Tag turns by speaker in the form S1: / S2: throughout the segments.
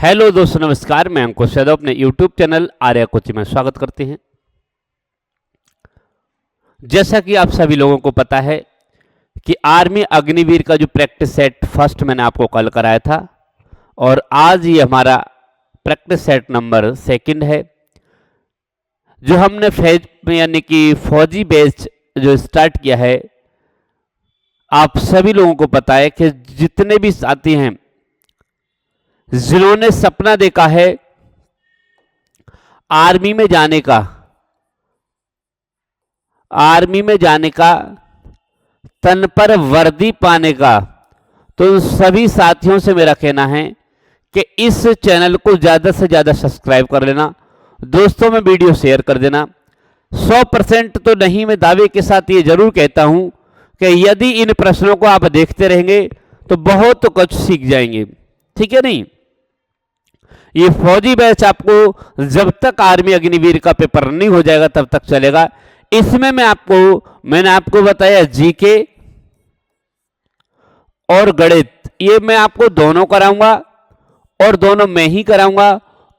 S1: Hello दोस्तों, नमस्कार। मैं अंकुश यादव अपने यूट्यूब चैनल आर्या कोचिंग में स्वागत करते हैं। जैसा कि आप सभी लोगों को पता है कि आर्मी अग्निवीर का जो प्रैक्टिस सेट फर्स्ट मैंने आपको कल कराया था और आज ये हमारा प्रैक्टिस सेट नंबर सेकंड है, जो हमने फेज में यानी कि फौजी बैच जो स्टार्ट किया है। आप सभी लोगों को पता है कि जितने भी साथी हैं जिन्होंने सपना देखा है आर्मी में जाने का, तन पर वर्दी पाने का, तो उन सभी साथियों से मेरा कहना है कि इस चैनल को ज़्यादा से ज़्यादा सब्सक्राइब कर लेना, दोस्तों में वीडियो शेयर कर देना। 100% तो नहीं, मैं दावे के साथ ये जरूर कहता हूं कि यदि इन प्रश्नों को आप देखते रहेंगे तो बहुत कुछ सीख जाएंगे, ठीक है नहीं। ये फौजी बैच आपको जब तक आर्मी अग्निवीर का पेपर नहीं हो जाएगा तब तक चलेगा। इसमें मैंने आपको बताया जीके और गणित, ये मैं आपको दोनों कराऊंगा और दोनों मैं ही कराऊंगा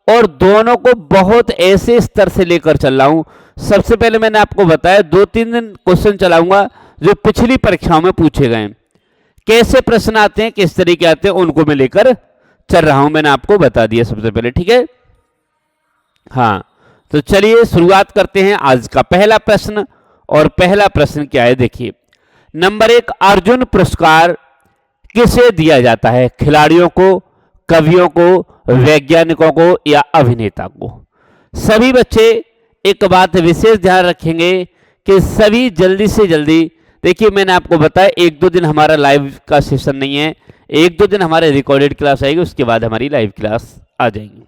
S1: और दोनों को बहुत ऐसे स्तर से लेकर चल रहा हूं। सबसे पहले मैंने आपको बताया 2-3 दिन क्वेश्चन चलाऊंगा जो पिछली परीक्षाओं में पूछे गए, कैसे प्रश्न आते हैं, किस तरीके आते हैं, उनको मैं लेकर चल रहा हूं। मैंने आपको बता दिया सबसे पहले, ठीक है। हाँ, तो चलिए शुरुआत करते हैं आज का पहला प्रश्न। और पहला प्रश्न क्या है, देखिए। नंबर 1, अर्जुन पुरस्कार किसे दिया जाता है? खिलाड़ियों को, कवियों को, वैज्ञानिकों को या अभिनेता को? सभी बच्चे एक बात विशेष ध्यान रखेंगे कि सभी जल्दी से जल्दी, देखिए मैंने आपको बताया 1-2 दिन हमारा लाइव का सेशन नहीं है, 1-2 दिन हमारे रिकॉर्डेड क्लास आएगी, उसके बाद हमारी लाइव क्लास आ जाएगी।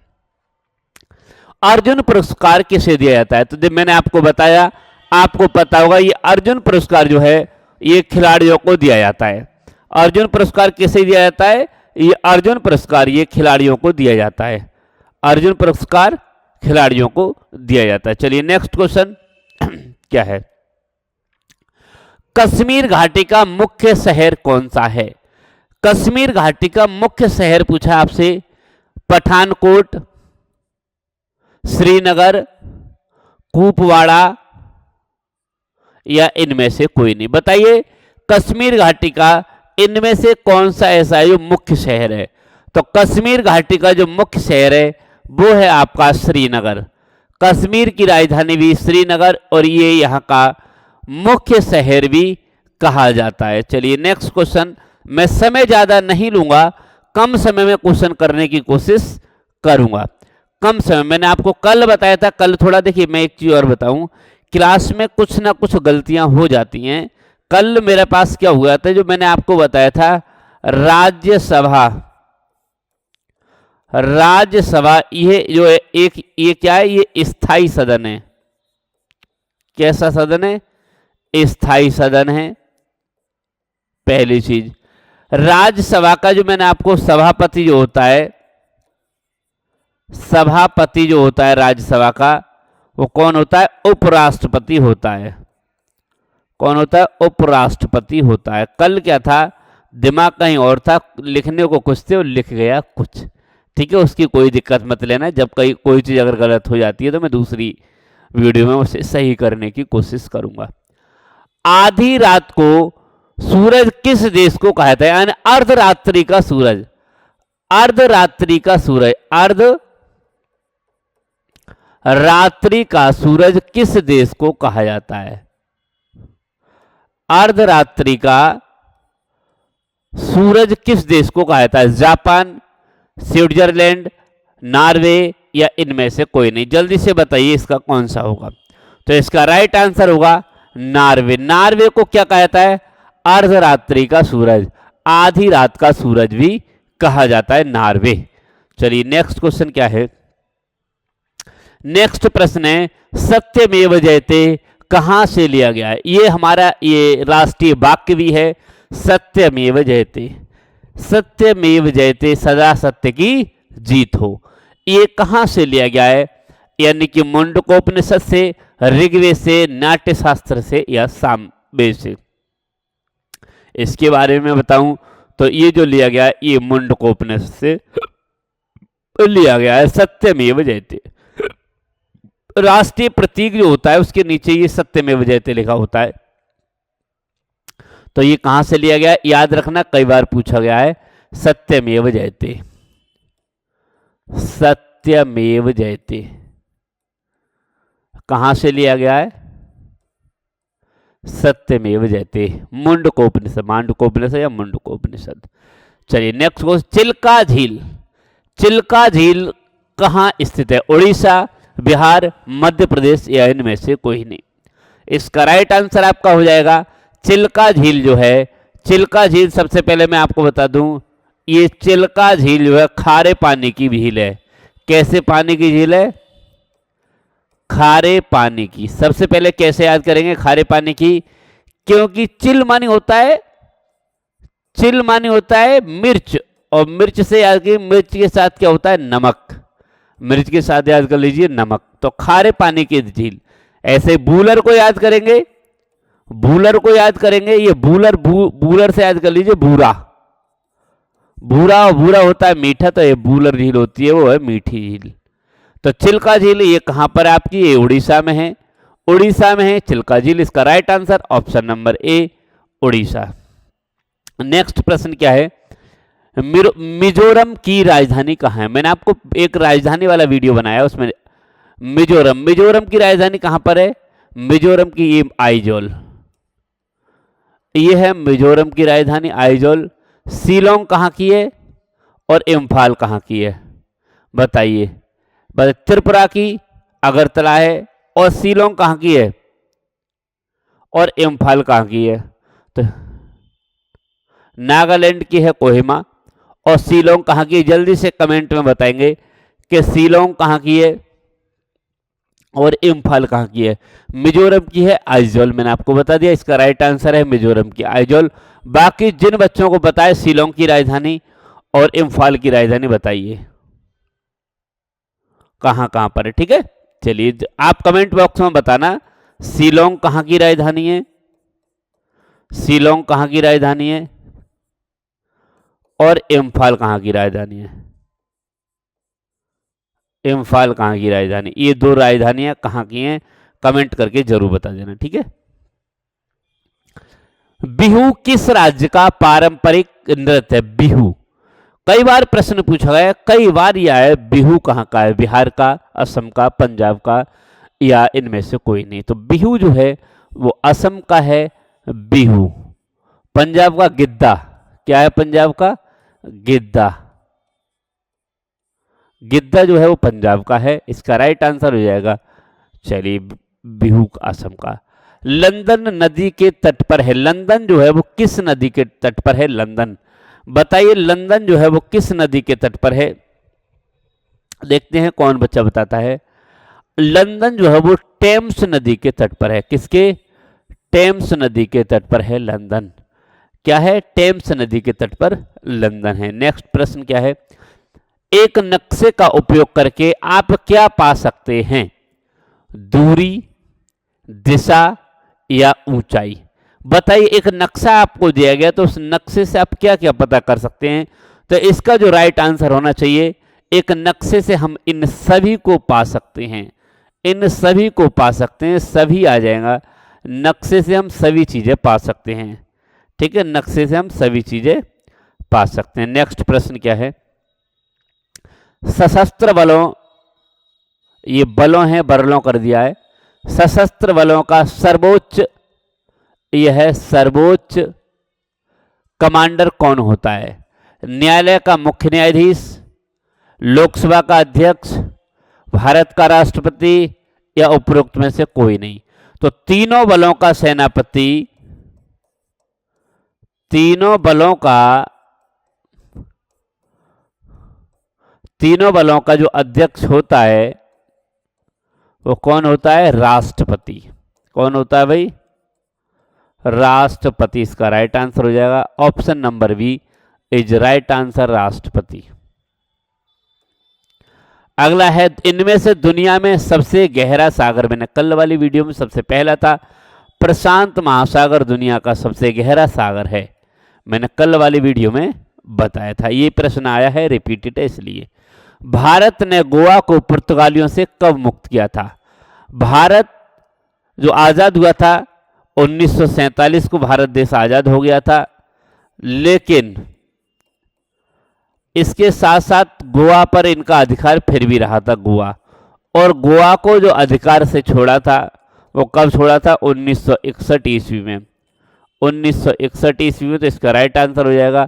S1: अर्जुन पुरस्कार किसे दिया जाता है? तो मैंने आपको बताया, आपको पता होगा, ये अर्जुन पुरस्कार जो है ये खिलाड़ियों को दिया जाता है। अर्जुन पुरस्कार किसे दिया जाता है? ये अर्जुन पुरस्कार ये खिलाड़ियों को दिया जाता है। अर्जुन पुरस्कार खिलाड़ियों को दिया जाता है। चलिए नेक्स्ट क्वेश्चन क्या है? कश्मीर घाटी का मुख्य शहर कौन सा है? कश्मीर घाटी का मुख्य शहर पूछा आपसे, पठानकोट, श्रीनगर, कुपवाड़ा या इनमें से कोई नहीं? बताइए कश्मीर घाटी का इनमें से कौन सा ऐसा है जो मुख्य शहर है? तो कश्मीर घाटी का जो मुख्य शहर है वो है आपका श्रीनगर। कश्मीर की राजधानी भी श्रीनगर और ये यहाँ का मुख्य शहर भी कहा जाता है। चलिए नेक्स्ट क्वेश्चन। मैं समय ज्यादा नहीं लूंगा, कम समय में क्वेश्चन करने की कोशिश करूंगा। कम समय, मैंने आपको कल बताया था, कल थोड़ा देखिए मैं एक चीज और बताऊं, क्लास में कुछ ना कुछ गलतियां हो जाती हैं। कल मेरे पास क्या हुआ था, जो मैंने आपको बताया था, राज्यसभा ये जो है ये क्या है, ये स्थायी सदन है। कैसा सदन है? स्थायी सदन है। पहली चीज, राज्यसभा का जो मैंने आपको सभापति जो होता है राज्यसभा का, वो कौन होता है? उपराष्ट्रपति होता है। कौन होता है? उपराष्ट्रपति होता है। कल क्या था, दिमाग कहीं और था, लिखने को कुछ थे और लिख गया कुछ, ठीक है। उसकी कोई दिक्कत मत लेना, जब कोई चीज अगर गलत हो जाती है तो मैं दूसरी वीडियो में उसे सही करने की कोशिश करूंगा। आधी रात को सूरज किस देश को कहा जाता है? यानी अर्धरात्रि का सूरज, अर्धरात्रि का सूरज किस देश को कहा जाता है? अर्धरात्रि का सूरज किस देश को कहा जाता है? जापान, स्विट्जरलैंड, नॉर्वे या इनमें से कोई नहीं? जल्दी से बताइए इसका कौन सा होगा। तो इसका राइट आंसर होगा नॉर्वे। नॉर्वे को क्या कहा जाता है? अर्धरात्रि का सूरज, आधी रात का सूरज भी कहा जाता है नॉर्वे। चलिए नेक्स्ट क्वेश्चन क्या है? नेक्स्ट प्रश्न है, सत्यमेव जयते कहां से लिया गया है? ये हमारा ये राष्ट्रीय वाक्य भी है, सत्यमेव जयते, सत्यमेव जयते, सदा सत्य की जीत हो। ये कहां से लिया गया है? यानी कि मुंडकोपनिषद से, ऋग्वेद से, नाट्य शास्त्र से या सामवेद से? इसके बारे में बताऊं तो ये जो लिया गया है ये मुंडकोपनिषद से लिया गया है सत्यमेव जयते। राष्ट्रीय प्रतीक जो होता है उसके नीचे ये सत्यमेव जयते लिखा होता है। तो ये कहां से लिया गया है याद रखना, कई बार पूछा गया है। सत्यमेव जयते, सत्यमेव जयते कहां से लिया गया है? सत्यमेव जयते, मुंडकोपनिषद, मांडकोपनिषद या मुंडकोपनिषद। चलिए नेक्स्ट क्वेश्चन, चिल्का झील। चिल्का झील कहां स्थित है? उड़ीसा, बिहार, मध्य प्रदेश या इनमें से कोई नहीं। इसका राइट आंसर आपका हो जाएगा चिल्का झील जो है। चिल्का झील सबसे पहले मैं आपको बता दूं, ये चिल्का झील जो है खारे पानी की झील है। कैसे पानी की झील है? खारे पानी की। सबसे पहले कैसे याद करेंगे खारे पानी की? क्योंकि चिल मानी होता है, चिल मानी होता है मिर्च, और मिर्च से याद कीजिए, मिर्च के साथ क्या होता है? नमक। मिर्च के साथ याद कर लीजिए नमक। तो खारे पानी की झील। ऐसे बूलर को याद करेंगे, बूलर को याद करेंगे, ये बूलर, बूलर से याद कर लीजिए बूरा। भूरा और भूरा होता है मीठा, तो ये बूलर झील होती है, वो है मीठी झील। तो चिल्का झील ये कहां पर है आपकी? ये उड़ीसा में है। उड़ीसा में है चिल्का झील। इसका right answer option number A, Orissa. Next प्रश्न क्या है? मिजोरम की राजधानी कहां है? मैंने आपको एक राजधानी वाला वीडियो बनाया, उसमें मिजोरम, मिजोरम की राजधानी कहां पर है? मिजोरम की ये आइजोल, ये है मिजोरम की राजधानी आइजोल। शिलोंग कहां की है और इम्फाल कहां की है? बताइए। त्रिपुरा की अगरतला है, और शिलोंग कहां की है और इम्फाल कहां की है? तो नागालैंड की है कोहिमा, और शिलोंग कहां की है? जल्दी से कमेंट में बताएंगे कि शिलोंग कहां की है और इम्फाल कहां की है? मिजोरम की है आइजोल। मैंने आपको बता दिया, इसका राइट आंसर है मिजोरम की आइजोल। बाकी जिन बच्चों को पता है शिलोंग की राजधानी और इम्फाल की राजधानी बताइए कहां कहां पर है। ठीक है, चलिए आप कमेंट बॉक्स में बताना शिलोंग कहां की राजधानी है, शिलोंग कहां की राजधानी है और इम्फाल कहां की राजधानी है। इम्फाल कहां की राजधानी, ये दो राजधानियां कहां की हैं कमेंट करके जरूर बता देना। ठीक है, बिहू किस राज्य का पारंपरिक नृत्य है? बिहू कई बार प्रश्न पूछा गया है, कई बार यह है बिहू कहां का है? बिहार का, असम का, पंजाब का या इनमें से कोई नहीं। तो बिहू जो है वो असम का है बिहू। पंजाब का गिद्दा, क्या है पंजाब का? गिद्दा। गिद्दा जो है वो पंजाब का है। इसका राइट आंसर हो जाएगा, चलिए बिहू असम का। लंदन नदी के तट पर है। लंदन जो है वो किस नदी के तट पर है? लंदन, बताइए लंदन जो है वो किस नदी के तट पर है? देखते हैं कौन बच्चा बताता है। लंदन जो है वो टेम्स नदी के तट पर है। किसके? टेम्स नदी के तट पर है लंदन। क्या है? टेम्स नदी के तट पर लंदन है। नेक्स्ट प्रश्न क्या है? एक नक्शे का उपयोग करके आप क्या पा सकते हैं? दूरी, दिशा या ऊंचाई। बताइए, एक नक्शा आपको दिया गया तो उस नक्शे से आप क्या क्या पता कर सकते हैं? तो इसका जो राइट आंसर होना चाहिए, एक नक्शे से हम इन सभी को पा सकते हैं, इन सभी को पा सकते हैं, सभी आ जाएगा। नक्शे से हम सभी चीजें पा सकते हैं। ठीक है, नक्शे से हम सभी चीजें पा सकते हैं। नेक्स्ट प्रश्न क्या है? सशस्त्र बलों, ये बलों हैं, बरलों कर दिया है। सशस्त्र बलों का सर्वोच्च, यह है सर्वोच्च कमांडर कौन होता है? न्यायालय का मुख्य न्यायाधीश, लोकसभा का अध्यक्ष, भारत का राष्ट्रपति या उपरोक्त में से कोई नहीं। तो तीनों बलों का सेनापति, तीनों बलों का जो अध्यक्ष होता है वो कौन होता है? राष्ट्रपति। कौन होता है भाई? राष्ट्रपति। इसका राइट आंसर हो जाएगा option number B is right answer, राष्ट्रपति। अगला है, इनमें से दुनिया में सबसे गहरा सागर, मैंने कल वाली वीडियो में सबसे पहला था प्रशांत महासागर दुनिया का सबसे गहरा सागर है, मैंने कल वाली वीडियो में बताया था। ये प्रश्न आया है, रिपीटेड है इसलिए। भारत ने गोवा को पुर्तगालियों से कब मुक्त किया था? भारत जो आजाद हुआ था 1947 को भारत देश आजाद हो गया था, लेकिन इसके साथ साथ गोवा पर इनका अधिकार फिर भी रहा था गोवा। और गोवा को जो अधिकार से छोड़ा था वो कब छोड़ा था? 1961 ईस्वी में। 1961 ईस्वी में, तो इसका राइट आंसर हो जाएगा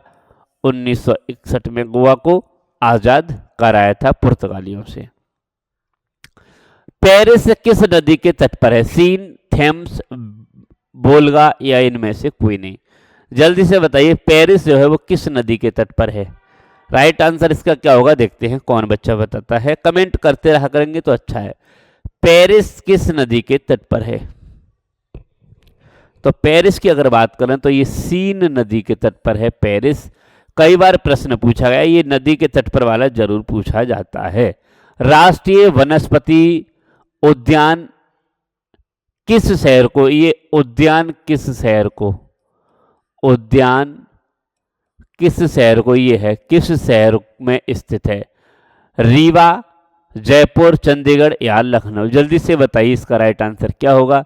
S1: 1961 में गोवा को आजाद कराया था पुर्तगालियों से। पेरिस किस नदी के तट पर है? सीन, थेम्स, बोलगा या इनमें से कोई नहीं? जल्दी से बताइए, पेरिस जो है वो किस नदी के तट पर है? राइट आंसर इसका क्या होगा, देखते हैं कौन बच्चा बताता है। कमेंट करते रहा करेंगे तो अच्छा है। पेरिस किस नदी के तट पर है? तो पेरिस की अगर बात करें तो ये सीन नदी के तट पर है पेरिस। कई बार प्रश्न पूछा गया, ये नदी के तट पर वाला जरूर पूछा जाता है। राष्ट्रीय वनस्पति उद्यान किस शहर को, ये उद्यान किस शहर को, उद्यान किस शहर को ये है, किस शहर में स्थित है? रीवा, जयपुर, चंडीगढ़ या लखनऊ? जल्दी से बताइए इसका राइट आंसर क्या होगा,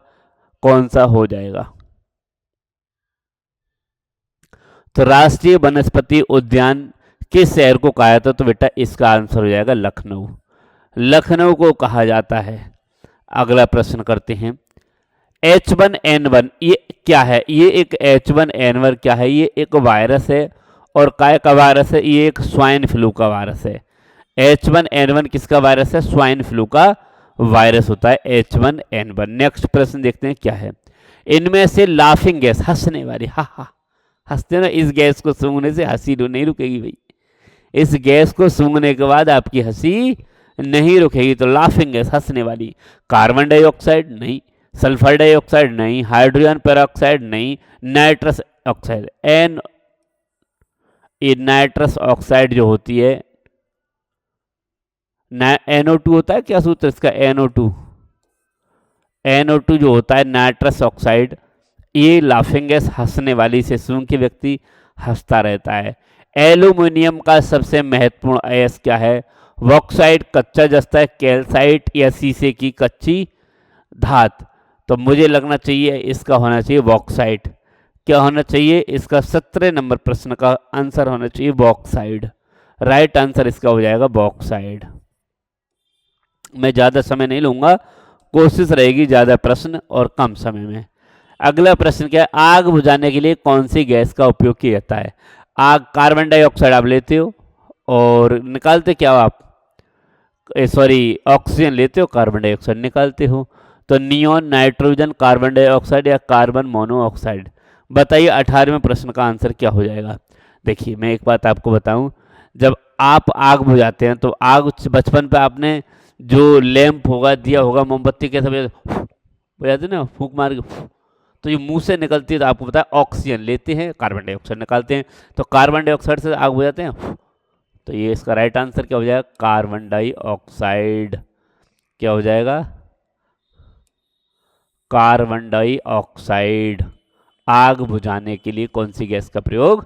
S1: कौन सा हो जाएगा? तो राष्ट्रीय वनस्पति उद्यान किस शहर को कहा जाता है? तो बेटा इसका आंसर हो जाएगा लखनऊ। लखनऊ को कहा जाता है। अगला प्रश्न करते हैं। H1N1 ये क्या है? ये एक H1N1 क्या है? ये एक वायरस है। और काय का वायरस है? ये एक स्वाइन फ्लू का वायरस है। H1N1 किसका वायरस है? स्वाइन फ्लू का वायरस होता है H1N1। नेक्स्ट प्रश्न देखते हैं क्या है। इनमें से लाफिंग गैस, हंसने वाली, हा हा, हंसते ना, इस गैस को सूंघने से हंसी नहीं रुकेगी भाई। इस गैस को सूंघने के बाद आपकी हंसी नहीं रुकेगी। तो लाफिंग गैस, हंसने वाली। कार्बन डाइऑक्साइड नहीं, सल्फर डाइऑक्साइड नहीं, हाइड्रोजन पेरोक्साइड नहीं, नाइट्रस ऑक्साइड। ये नाइट्रस ऑक्साइड जो होती है, NO2 होता है, क्या सूत्र इसका? NO2 जो होता है नाइट्रस ऑक्साइड, ये लाफिंग गैस, हंसने वाली, से सूंघ के व्यक्ति हंसता रहता है। एल्यूमिनियम का सबसे महत्वपूर्ण अयस्क क्या है? बॉक्साइट, कच्चा जस्ता, कैल्साइट या शीशे की कच्ची धात? तो मुझे लगना चाहिए इसका होना चाहिए बॉक्साइट। क्या होना चाहिए इसका? 17 नंबर प्रश्न का आंसर होना चाहिए बॉक्साइड। राइट आंसर इसका हो जाएगा बॉक्साइड। मैं ज्यादा समय नहीं लूंगा, कोशिश रहेगी ज्यादा प्रश्न और कम समय में। अगला प्रश्न क्या है? आग बुझाने के लिए कौन सी गैस का उपयोग किया जाता है? आग, कार्बन डाइऑक्साइड आप लेते हो और निकालते क्या हो आप? सॉरी, ऑक्सीजन लेते हो, कार्बन डाइऑक्साइड निकालते हो। तो नियोन, नाइट्रोजन, कार्बन डाइऑक्साइड या कार्बन मोनोऑक्साइड? बताइए 18वें प्रश्न का आंसर क्या हो जाएगा। देखिए मैं एक बात आपको बताऊं, जब आप आग बुझाते हैं तो आग, बचपन पे आपने जो लैंप होगा, दिया होगा, मोमबत्ती कैसे बुझाते ना, फूंक मार के, तो ये मुंह से निकलती है। तो आपको पता है ऑक्सीजन लेते हैं, कार्बन डाइऑक्साइड निकालते हैं, तो कार्बन डाइऑक्साइड से आग बुझाते हैं। तो ये इसका राइट आंसर क्या हो जाएगा? Carbon dioxide. क्या हो जाएगा? Carbon dioxide. आग बुझाने के लिए कौन सी गैस का प्रयोग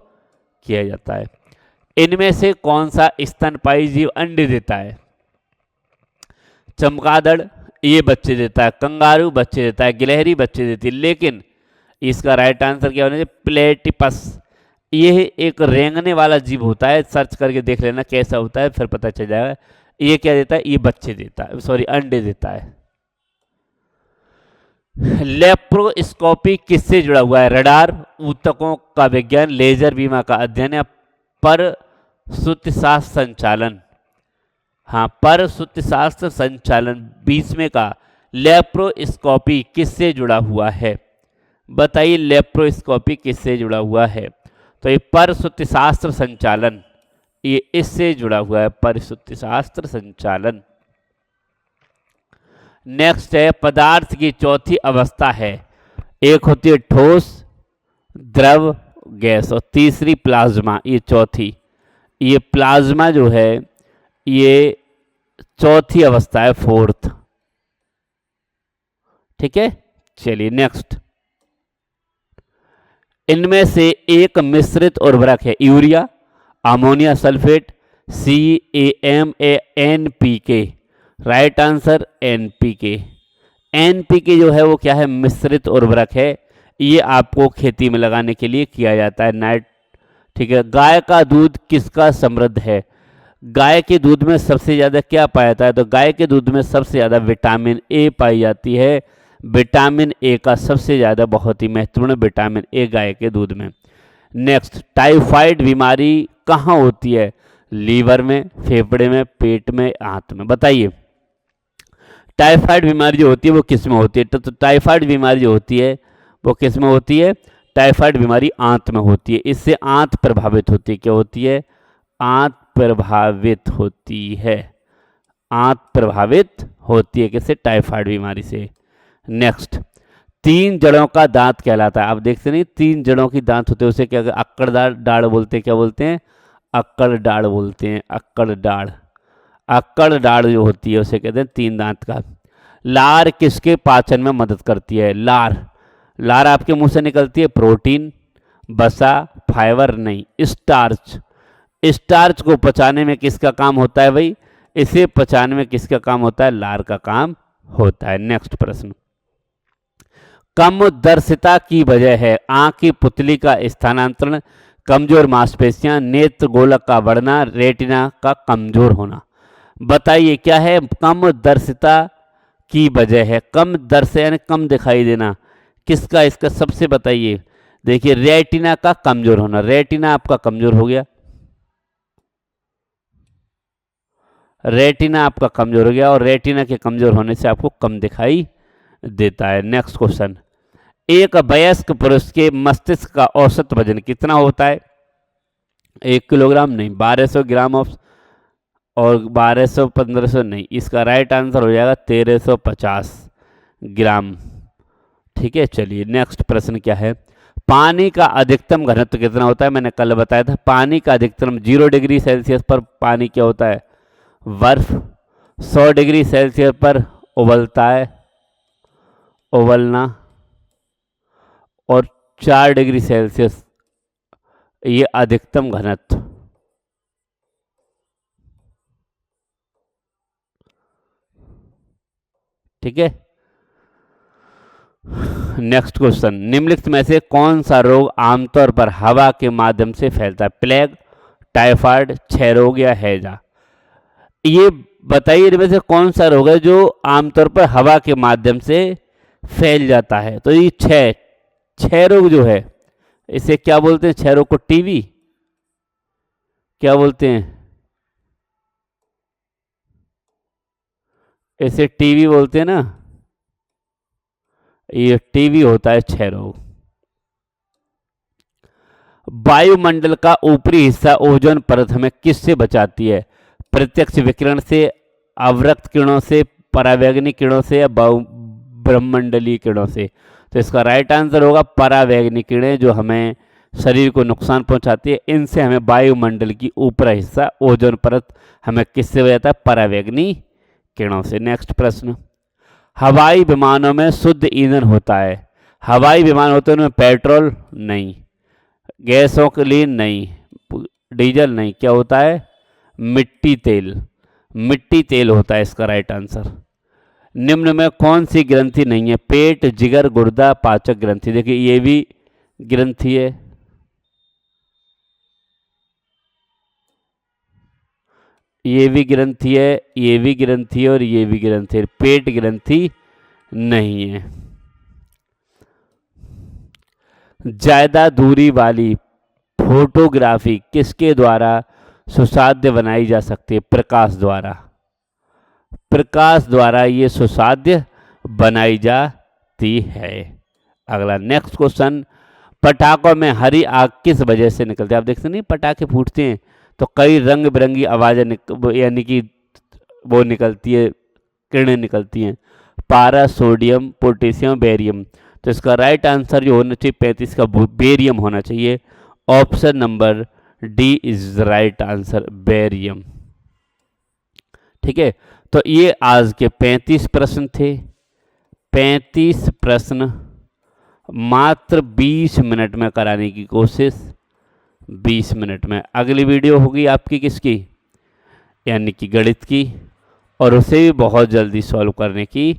S1: किया जाता है? इनमें से कौन सा स्तनपायी जीव अंडे देता है? चमगादड़ ये बच्चे देता है, कंगारू बच्चे देता है, गिलहरी बच्चे देती है। लेकिन इसका राइट आंसर क्या होना चाहिए? प्लेटिपस। ये एक रेंगने वाला जीव होता है, सर्च करके देख लेना कैसा होता है, फिर पता चल जाएगा। ये क्या देता है? ये बच्चे देता है, सॉरी अंडे देता है। लेप्रोस्कोपी किससे जुड़ा हुआ है? रडार, ऊतकों का विज्ञान, लेजर बीमा का अध्ययन या परसूतिशास्त्र संचालन? हाँ, परसूतिशास्त्र संचालन 20वें का। लेप्रोस्कोपी किससे जुड़ा हुआ है? बताइए लेप्रोस्कोपी किससे जुड़ा हुआ है? तो ये परसूतिशास्त्र संचालन, ये इससे जुड़ा हुआ है, परसूतिशास्त्र संचालन। नेक्स्ट है, पदार्थ की चौथी अवस्था है। एक होती है ठोस, द्रव, गैस, और तीसरी प्लाज्मा, ये चौथी। ये प्लाज्मा जो है ये चौथी अवस्था है, फोर्थ। ठीक है, चलिए नेक्स्ट। इनमें से एक मिश्रित उर्वरक है। Urea, ammonia sulphate, CAMANPK, right answer NPK। NPK जो है वो क्या है, मिश्रित उर्वरक है, ये आपको खेती में लगाने के लिए किया जाता है, नाइट। ठीक है, गाय का दूध किसका समृद्ध है? गाय के दूध में सबसे ज़्यादा क्या पाया जाता है? तो गाय के दूध में सबसे ज़्यादा विटामिन ए पाई जाती है। विटामिन ए का सबसे ज़्यादा, बहुत ही महत्वपूर्ण विटामिन ए गाय के दूध में। नेक्स्ट, टाइफाइड बीमारी कहाँ होती है? लीवर में, फेफड़े में, पेट में, आंत में। बताइए, टाइफाइड बीमारी जो होती है वो किस में होती है? तो टाइफाइड बीमारी जो होती है वो किस में होती है? टाइफाइड बीमारी आंत में होती है। इससे आंत प्रभावित होती है। क्या होती है? आंत प्रभावित होती है। आंत प्रभावित होती है किससे? टाइफाइड बीमारी से। नेक्स्ट, 3 जड़ों का दांत कहलाता है। आप देखते नहीं, 3 जड़ों की दांत होते हैं, उसे क्या अक्कड़ डाढ़ बोलते हैं। क्या बोलते हैं? अक्कड़ डाढ़ बोलते हैं। अक्कड़ डाढ़, अक्कड़ डाढ़ जो होती है उसे कहते हैं 3 दांत का। लार किसके पाचन में मदद करती है? लार, लार आपके मुंह से निकलती है। प्रोटीन, वसा, फाइबर नहीं, स्टार्च। स्टार्च को पचाने में किसका काम होता है भाई? इसे पचाने में किसका काम होता है? लार का काम होता है। नेक्स्ट प्रश्न, कम दर्शिता की वजह है? आंख की पुतली का स्थानांतरण, कमजोर मांसपेशियां, नेत्र गोलक का बढ़ना, रेटिना का कमजोर होना। बताइए क्या है कम दर्शिता की वजह है? कम दर्श यानी कम दिखाई देना, किसका? इसका सबसे बताइए। देखिए, रेटिना का कमजोर होना। रेटिना आपका कमजोर हो गया, रेटिना आपका कमजोर हो गया, और रेटिना के कमजोर होने से आपको कम दिखाई देता है। नेक्स्ट क्वेश्चन, एक वयस्क पुरुष के मस्तिष्क का औसत वजन कितना होता है? 1 किलोग्राम नहीं, 1200 ग्राम ऑफ, और 1200 1500 नहीं। इसका राइट आंसर हो जाएगा 1350 ग्राम। ठीक है, चलिए नेक्स्ट प्रश्न क्या है? पानी का अधिकतम घनत्व कितना होता है? मैंने कल बताया था, पानी का अधिकतम 0 डिग्री सेल्सियस पर पानी क्या होता है? बर्फ। 100 डिग्री सेल्सियस पर उबलता है, उबलना। और 4 डिग्री सेल्सियस ये अधिकतम घनत्व। ठीक है, नेक्स्ट क्वेश्चन, निम्नलिखित में से कौन सा रोग आमतौर पर हवा के माध्यम से फैलता है? प्लेग, टाइफाइड, क्षय रोग या हैजा? ये बताइए इनमें से कौन सा रोग है जो आमतौर पर हवा के माध्यम से फैल जाता है? तो ये क्षय रोग जो है, इसे क्या बोलते हैं? क्षय रोग को टीबी क्या बोलते हैं? इसे टीबी बोलते हैं ना, ये टीबी होता है क्षय रोग। वायुमंडल का ऊपरी हिस्सा ओजोन परत हमें किससे बचाती है? प्रत्यक्ष विकिरण से, अवरक्त किरणों से, परावैंगनी किरणों से, या ब्रह्मंडलीय किरणों से? तो इसका राइट आंसर होगा परावैंगनी किरणें, जो हमें शरीर को नुकसान पहुंचाती है। इनसे हमें वायुमंडल की ऊपरी हिस्सा ओजोन परत हमें किससे बचाता है? परावैंगनी किरणों से। नेक्स्ट प्रश्न, हवाई विमानों में शुद्ध ईंधन होता है? हवाई विमान होते हैं उनमें पेट्रोल नहीं, गैसों के लिए नहीं, डीजल नहीं, क्या होता है? मिट्टी तेल। मिट्टी तेल होता है इसका राइट आंसर। निम्न में कौन सी ग्रंथि नहीं है? पेट, जिगर, गुर्दा, पाचक ग्रंथि। देखिए ये भी ग्रंथि है, ये भी ग्रंथि है, ये भी ग्रंथि है, और ये भी ग्रंथि है। पेट ग्रंथि नहीं है। ज्यादा दूरी वाली फोटोग्राफी किसके द्वारा सुसाध्य बनाई जा सकती है? प्रकाश द्वारा। प्रकाश द्वारा ये सुसाध्य बनाई जाती है। अगला नेक्स्ट क्वेश्चन, पटाखों में हरी आग किस वजह से निकलती है? आप देखते नहीं पटाखे फूटते हैं तो कई रंग बिरंगी आवाजें यानी कि वो निकलती है, किरणें निकलती हैं। पारा, सोडियम, पोटेशियम, बेरियम। तो इसका राइट आंसर जो होना चाहिए 35 का बेरियम होना चाहिए। Option number D is right answer, barium. ठीक है, तो ये आज के 35 प्रश्न थे। 35 प्रश्न मात्र 20 मिनट में कराने की कोशिश, 20 मिनट में। अगली वीडियो होगी आपकी किसकी? यानी कि गणित की, और उसे भी बहुत जल्दी सॉल्व करने की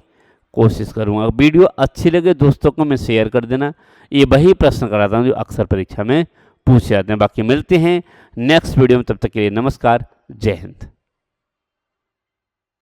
S1: कोशिश करूंगा। वीडियो अच्छी लगे दोस्तों को मैं शेयर कर देना। ये वही प्रश्न कराता हूँ जो अक्सर परीक्षा में पूछे जाते हैं। बाकी मिलते हैं नेक्स्ट वीडियो में, तब तक के लिए नमस्कार, जय हिंद।